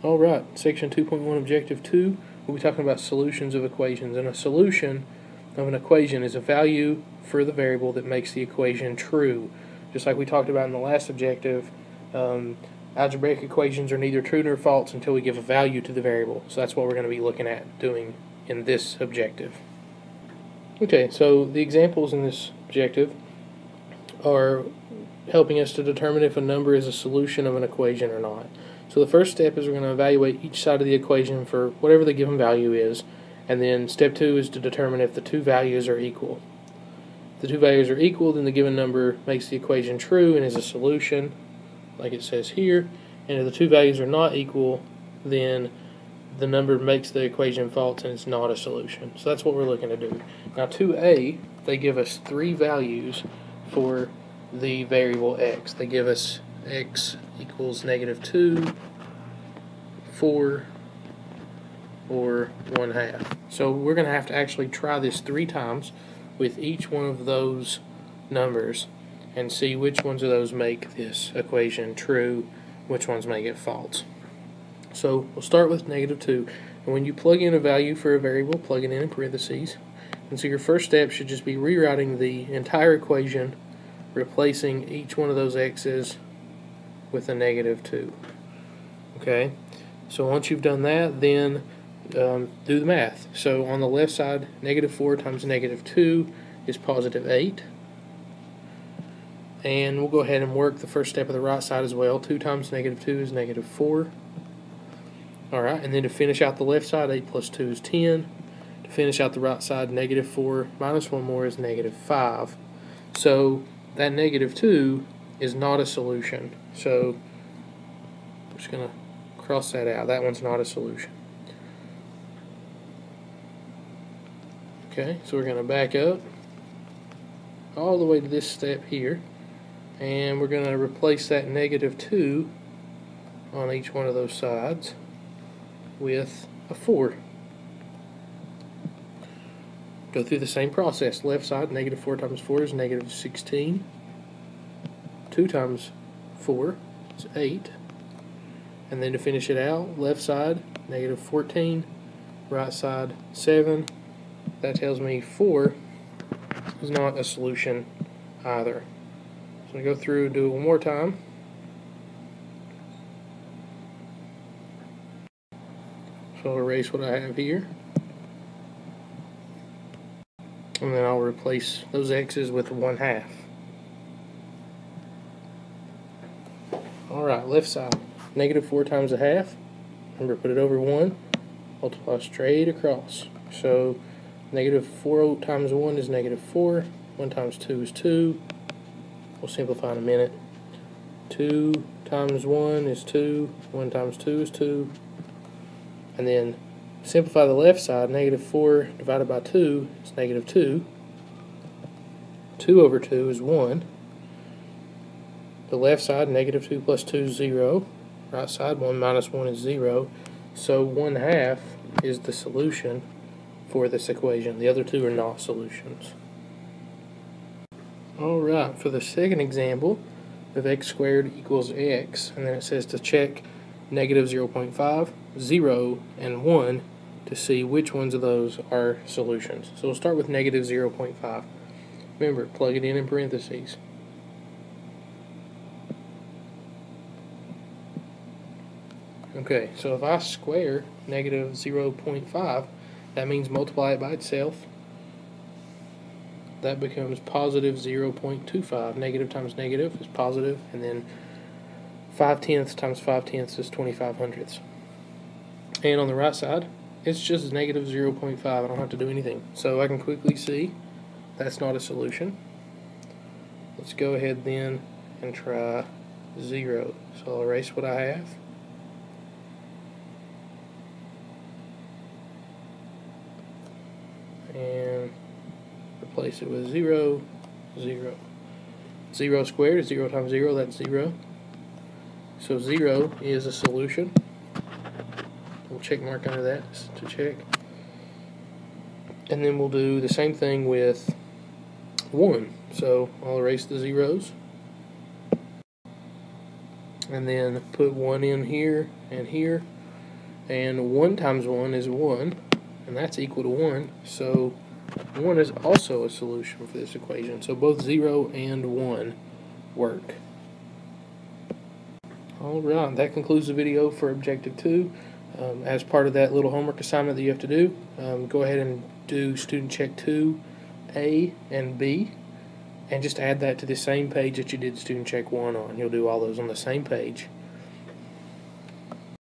Alright, section 2.1 objective 2, we'll be talking about solutions of equations. And a solution of an equation is a value for the variable that makes the equation true. Just like we talked about in the last objective, algebraic equations are neither true nor false until we give a value to the variable. So that's what we're going to be looking at doing in this objective. Okay, so the examples in this objective are helping us to determine if a number is a solution of an equation or not. So the first step is we're going to evaluate each side of the equation for whatever the given value is, and then step 2 is to determine if the two values are equal. If the two values are equal, then the given number makes the equation true and is a solution, like it says here, and if the two values are not equal, then the number makes the equation false and it's not a solution. So that's what we're looking to do. Now 2a, they give us three values for the variable x. They give us x equals -2, 4, or 1/2. So we're going to have to actually try this 3 times with each one of those numbers and see which ones of those make this equation true, which ones make it false. So we'll start with -2. And when you plug in a value for a variable, plug it in parentheses. And so your first step should just be rewriting the entire equation, replacing each one of those x's with a -2. Okay, so once you've done that, then do the math. So on the left side, -4 times -2 is +8. And we'll go ahead and work the first step of the right side as well. 2 times -2 is -4. Alright, and then to finish out the left side, 8 plus 2 is 10. To finish out the right side, -4 minus 1 more is -5. So that -2 is not a solution. So I'm just going to cross that out. That one's not a solution. Okay, so we're going to back up all the way to this step here, and we're going to replace that -2 on each one of those sides with a 4. Go through the same process. Left side, -4 times 4 is -16. 2 times 4 is 8. And then to finish it out, left side, -14. Right side, 7. That tells me 4 is not a solution either. So I'm going to go through and do it one more time. So I'll erase what I have here. And then I'll replace those x's with 1/2. Alright, left side. -4 times 1/2. Remember, put it over 1. Multiply straight across. So -4 times 1 is -4. 1 times 2 is 2. We'll simplify in a minute. 2 times 1 is 2. 1 times 2 is 2. And then simplify the left side. -4 divided by 2 is -2. 2 over 2 is 1. The left side, -2 plus 2 is 0. Right side, 1 minus 1 is 0. So 1/2 is the solution for this equation. The other two are not solutions. Alright, for the second example of x squared equals x, and then it says to check -0.5, 0, and 1 to see which ones of those are solutions. So we'll start with -0.5. Remember, plug it in parentheses. Okay, so if I square -0.5, that means multiply it by itself. That becomes +0.25. Negative times negative is positive, and then 5/10 times 5/10 is 25/100. And on the right side, it's just -0.5. I don't have to do anything. So I can quickly see that's not a solution. Let's go ahead then and try 0. So I'll erase what I have. And replace it with 0, 0. 0 squared is 0 times 0, that's 0. So 0 is a solution. We'll check mark under that to check. And then we'll do the same thing with 1. So I'll erase the zeros. And then put 1 in here and here. and 1 times 1 is 1, and that's equal to 1, so 1 is also a solution for this equation. So both 0 and 1 work. Alright, that concludes the video for Objective 2. As part of that little homework assignment that you have to do, go ahead and do Student Check 2A and B, and just add that to the same page that you did Student Check 1 on. You'll do all those on the same page.